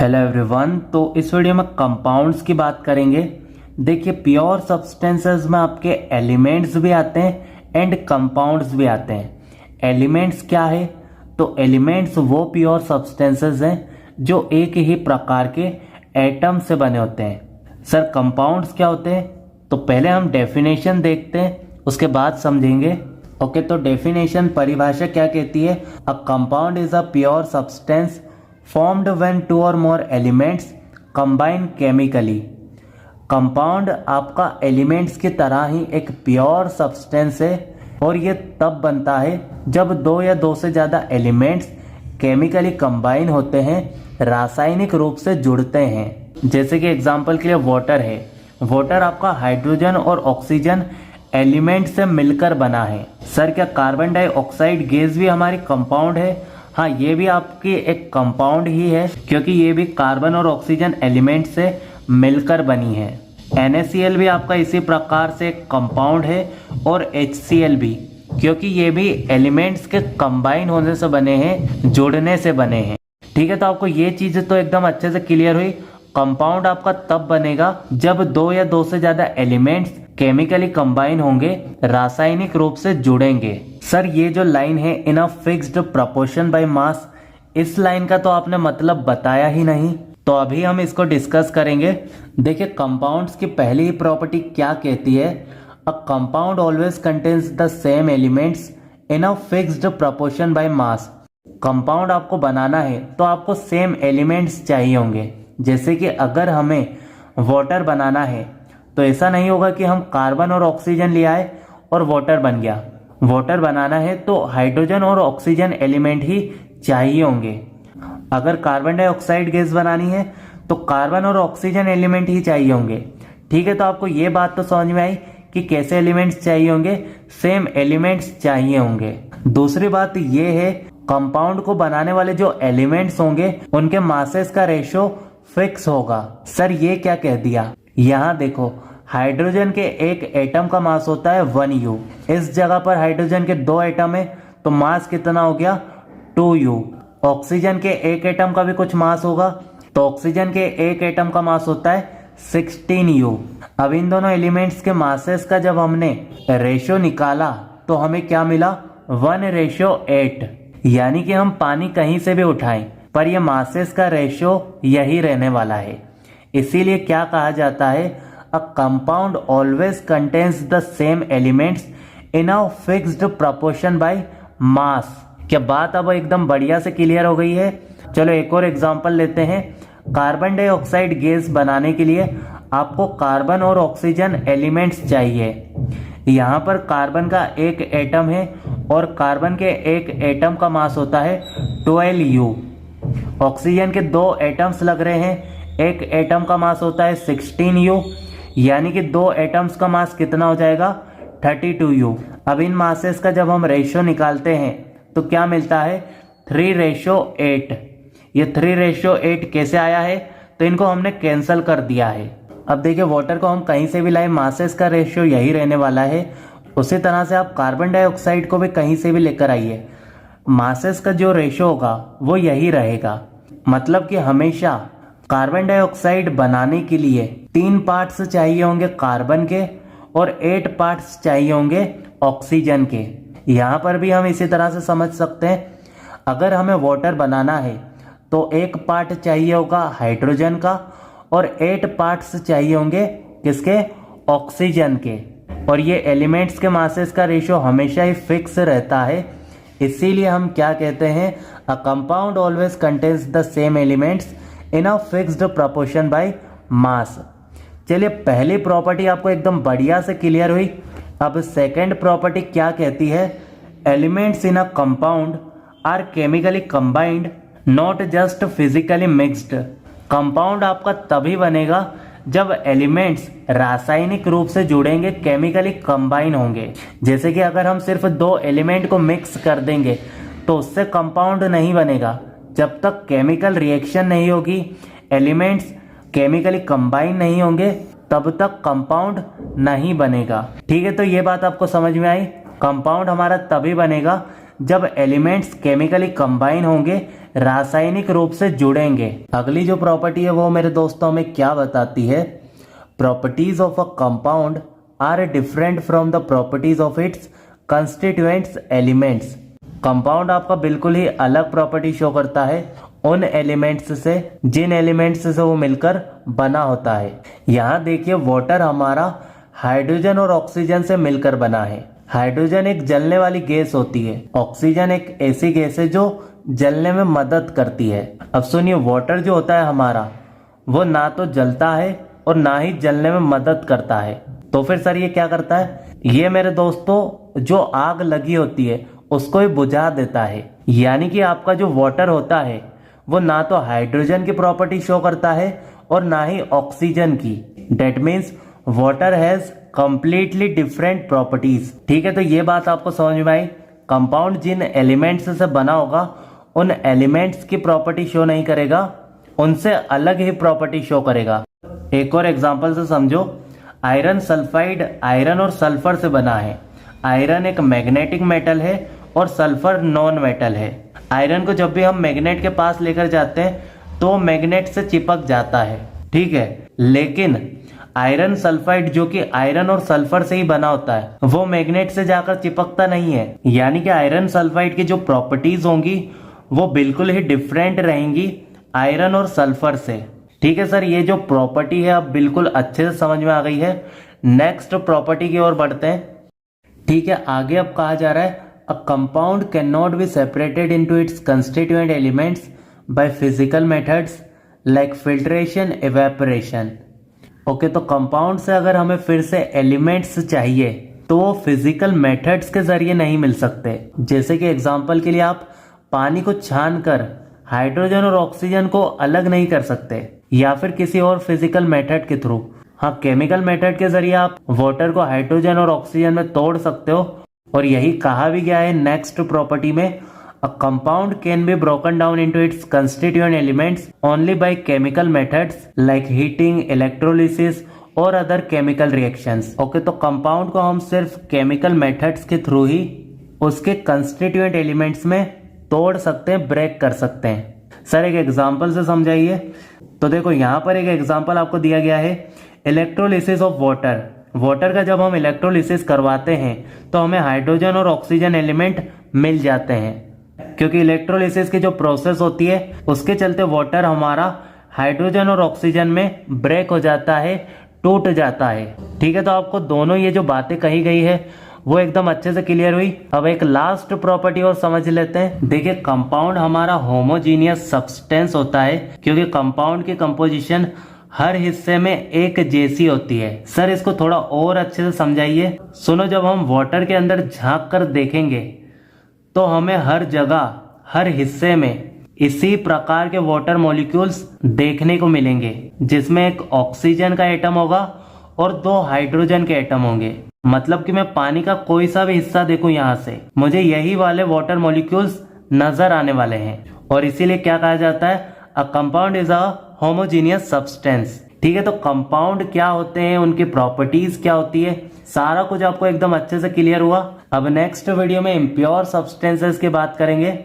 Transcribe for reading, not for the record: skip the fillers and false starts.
Hello everyone. तो इस video में कंपाउंड्स की बात करेंगे। देखिए, प्योर सब्सटेंसेस में आपके एलिमेंट्स भी आते हैं एंड कंपाउंड्स भी आते हैं। एलिमेंट्स क्या है? तो एलिमेंट्स वो प्योर सब्सटेंसेस हैं जो एक ही प्रकार के एटम से बने होते हैं। सर, कंपाउंड्स क्या होते हैं? तो पहले हम डेफिनेशन देखते हैं, उसके बाद समझेंगे। ओके, तो डेफिनेशन परिभाषा क्या कहती है? A compound is a pure substance formed when two or more elements combine chemically। Compound आपका एलिमेंट्स की तरह ही एक प्योर सब्सटेंस है और ये तब बनता है जब दो या दो से ज़्यादा एलिमेंट्स केमिकली कंबाइन होते हैं, रासायनिक रूप से जुड़ते हैं। जैसे कि एग्जांपल के लिए वाटर है। वाटर आपका हाइड्रोजन और ऑक्सीजन एलिमेंट से मिलकर बना है। सर, क्या कार्बन डाइऑक्साइड गैस भी हमारी कंपाउंड है? हाँ, ये भी आपकी एक कंपाउंड ही है क्योंकि ये भी कार्बन और ऑक्सीजन एलिमेंट से मिलकर बनी है। NaCl भी आपका इसी प्रकार से एक कंपाउंड है और HCl भी, क्योंकि ये भी एलिमेंट्स के कंबाइन होने से बने हैं, जुड़ने से बने हैं। ठीक है, तो आपको ये चीज़ तो एकदम अच्छे से क्लियर हुई। कंपाउंड आपका तब बनेगा जब दो या दो से ज़्यादा एलिमेंट्स केमिकली कंबाइन होंगे, रासायनिक रूप से जुड़ेंगे। सर, ये जो लाइन है in a fixed proportion by mass, इस लाइन का तो आपने मतलब बताया ही नहीं, तो अभी हम इसको डिस्कस करेंगे। देखिए, कंपाउंड्स की पहली प्रॉपर्टी क्या कहती है? A compound always contains the same elements in a fixed proportion by mass. Compound आपको बनाना है तो आपको सेम एलिमेंट्स चाहिए होंगे। जैसे कि अगर हमें वाटर बनाना है तो ऐसा नहीं होगा कि हम कार्बन और ऑक्सीजन ले आए और वाटर बन गया। वाटर बनाना है तो हाइड्रोजन और ऑक्सीजन एलिमेंट ही चाहिए होंगे। अगर कार्बन डाइऑक्साइड गैस बनानी है तो कार्बन और ऑक्सीजन एलिमेंट ही चाहिए होंगे। ठीक है, तो आपको ये बात तो समझ में आई कि कैसे एलिमेंट्स चाहिए होंगे? सेम एलिमेंट्स चाहिए होंगे। दूसरी बात ये है, कंपाउंड को बनाने वाले जो एलिमेंट्स होंगे उनके मासेस का रेशो फिक्स होगा। सर, ये क्या कह दिया? यहाँ देखो, हाइड्रोजन के एक एटम का मास होता है 1U। इस जगह पर हाइड्रोजन के दो एटम है तो मास कितना हो गया? 2U। ऑक्सीजन के एक एटम का भी कुछ मास होगा तो ऑक्सीजन के एक एटम का मास होता है 16U। अब इन दोनों एलिमेंट्स के मासेस का जब हमने रेशो निकाला तो हमें क्या मिला? 1:8। यानी कि हम पानी कहीं से भी उठाएं पर ये मासेस का रेशो यही रहने वाला है। इसीलिए क्या कहा जाता है? A compound always contains the same elements in a fixed proportion by मास। क्या बात अब एकदम बढ़िया से क्लियर हो गई है? चलो एक और एग्जांपल लेते हैं। कार्बन डाइऑक्साइड गैस बनाने के लिए आपको कार्बन और ऑक्सीजन एलिमेंट्स चाहिए। यहाँ पर कार्बन का एक एटम है और कार्बन के एक एटम का मास होता है 12U। ऑक्सीजन के दो एटम्स लग रहे हैं, एक एटम का मास होता है 16U, यानी कि दो एटम्स का मास कितना हो जाएगा? 32U। अब इन मासेस का जब हम रेशो निकालते हैं तो क्या मिलता है? 3:8। ये 3:8 कैसे आया है? तो इनको हमने कैंसिल कर दिया है। अब देखिए, वाटर को हम कहीं से भी लाए, मासेस का रेशो यही रहने वाला है। उसी तरह से आप कार्बन डाइऑक्साइड को भी कहीं से भी लेकर आइए, मासेस का जो रेशो होगा वो यही रहेगा। मतलब कि हमेशा कार्बन डाइऑक्साइड बनाने के लिए 3 पार्ट्स चाहिए होंगे कार्बन के और 8 पार्ट्स चाहिए होंगे ऑक्सीजन के। यहाँ पर भी हम इसी तरह से समझ सकते हैं, अगर हमें वाटर बनाना है तो 1 पार्ट चाहिए होगा हाइड्रोजन का और 8 पार्ट्स चाहिए होंगे किसके? ऑक्सीजन के। और ये एलिमेंट्स के मासेस का रेशो हमेशा ही फिक्स रहता है। इसीलिए हम क्या कहते हैं? A compound always contains the same elements in a fixed proportion by मास। चलिए, पहली प्रॉपर्टी आपको एकदम बढ़िया से क्लियर हुई। अब सेकंड प्रॉपर्टी क्या कहती है? Elements in a compound are chemically combined, not just physically mixed. Compound आपका तभी बनेगा जब एलिमेंट्स रासायनिक रूप से जुड़ेंगे, केमिकली कंबाइन होंगे। जैसे कि अगर हम सिर्फ दो एलिमेंट को मिक्स कर देंगे तो उससे कंपाउंड नहीं बनेगा। जब तक केमिकल रिएक्शन नहीं होगी, एलिमेंट्स केमिकली कंबाइन नहीं होंगे, तब तक कंपाउंड नहीं बनेगा। ठीक है, तो ये बात आपको समझ में आई। कंपाउंड हमारा तभी बनेगा जब एलिमेंट्स केमिकली कंबाइन होंगे, रासायनिक रूप से जुड़ेंगे। अगली जो प्रॉपर्टी है वो मेरे दोस्तों हमें क्या बताती है, properties of a compound are different from the properties of its constituents elements. Compound आपका बिल्कुल ही अलग प्रॉपर्टी शो करता है उन एलिमेंट्स से जिन एलिमेंट्स से वो मिलकर बना होता है। यहाँ देखिए वाटर हमारा हाइड्रोजन और ऑक्सीजन से मिलकर बना है। हाइड्रोजन एक जलने वाली गैस होती है, ऑक्सीजन एक ऐसी गैस है जो जलने में मदद करती है। अब सुनिए, वाटर जो होता है हमारा वो ना तो जलता है और ना ही जलने में मदद करता है। तो फिर सर ये क्या करता है, ये मेरे दोस्तों जो आग लगी होती है उसको ही बुझा देता है। यानी कि आपका जो वाटर होता है वो ना तो हाइड्रोजन की प्रॉपर्टी शो करता है और ना ही ऑक्सीजन की। That means water has completely different properties. ठीक है, तो ये बात आपको समझ में आई। कंपाउंड जिन एलिमेंट्स से बना होगा उन एलिमेंट्स की प्रॉपर्टी शो नहीं करेगा, उनसे अलग ही प्रॉपर्टी शो करेगा। एक और एग्जांपल से समझो, आयरन सल्फाइड आयरन और सल्फर से बना है। आयरन एक मैग्नेटिक मेटल है और सल्फर नॉन मेटल है। आयरन को जब भी हम मैग्नेट के पास लेकर जाते हैं तो मैग्नेट से चिपक जाता है, ठीक है, लेकिन आयरन सल्फाइड जो कि आयरन और सल्फर से ही बना होता है वो मैग्नेट से जाकर चिपकता नहीं है। यानी कि आयरन सल्फाइड की जो प्रॉपर्टीज होंगी वो बिल्कुल ही डिफरेंट रहेंगी आयरन और सल्फर से। ठीक है सर, ये जो प्रॉपर्टी है अब बिल्कुल अच्छे से समझ में आ गई है। नेक्स्ट प्रॉपर्टी की ओर बढ़ते हैं। ठीक है, आगे अब कहा जा रहा है a compound can not be separated into its constituent elements by physical methods like filtration evaporation. Okay, तो कंपाउंड से अगर हमें फिर से एलिमेंट्स चाहिए तो वो फिजिकल मेथड्स के जरिए नहीं मिल सकते। जैसे कि एग्जांपल के लिए आप पानी को छानकर हाइड्रोजन और ऑक्सीजन को अलग नहीं कर सकते, या फिर किसी और फिजिकल मेथड के थ्रू। हाँ, केमिकल मेथड के जरिए आप वाटर को हाइड्रोजन और ऑक्सीजन में तोड़ सकते हो, और यही कहा भी गया है नेक्स्ट प्रॉपर्टी में, a compound can be broken down into its constituent elements only by chemical methods like heating, electrolysis और अदर केमिकल रिएक्शंस। ओके, तो कंपाउंड को हम सिर्फ केमिकल मेथड्स के थ्रू ही उसके कंस्टिट्यूएंट एलिमेंट्स में तोड़ सकते हैं, ब्रेक कर सकते हैं। सर एक एग्जांपल से समझाइए। तो देखो यहाँ पर एक एग्जांपल आपको दिया गया है, इलेक्ट्रोलिसिस ऑफ वाटर। वाटर का जब हम इलेक्ट्रोलिसिस करवाते हैं तो हमें हाइड्रोजन और ऑक्सीजन एलिमेंट मिल जाते हैं, क्योंकि इलेक्ट्रोलिसिस की जो प्रोसेस होती है उसके चलते वाटर हमारा हाइड्रोजन और ऑक्सीजन में ब्रेक हो जाता है, टूट जाता है। ठीक है, तो आपको दोनों ये जो बातें कही गई है वो एकदम अच्छे से क्लियर हुई। अब एक लास्ट प्रॉपर्टी और समझ लेते हैं। देखिए, कंपाउंड हमारा होमोजीनियस सब्सटेंस होता है क्योंकि कंपाउंड की कंपोजिशन हर हिस्से में एक जैसी होती है। सर इसको थोड़ा और अच्छे से समझाइए। सुनो, जब हम वाटर के अंदर झांक कर देखेंगे तो हमें हर जगह हर हिस्से में इसी प्रकार के वाटर मॉलिक्यूल्स देखने को मिलेंगे, जिसमें एक ऑक्सीजन का एटम होगा और 2 हाइड्रोजन के एटम होंगे। मतलब कि मैं पानी का कोई सा भी हिस्सा देखूं यहाँ से, मुझे यही वाले वाटर मॉलिक्यूल्स नजर आने वाले हैं, और इसीलिए क्या कहा जाता है, a compound is a homogeneous substance. ठीक है, तो कंपाउंड क्या होते हैं, उनकी प्रॉपर्टीज क्या होती है, सारा कुछ आपको एकदम अच्छे से क्लियर हुआ। अब नेक्स्ट वीडियो में इम्प्योर सब्सटेंसेस की बात करेंगे।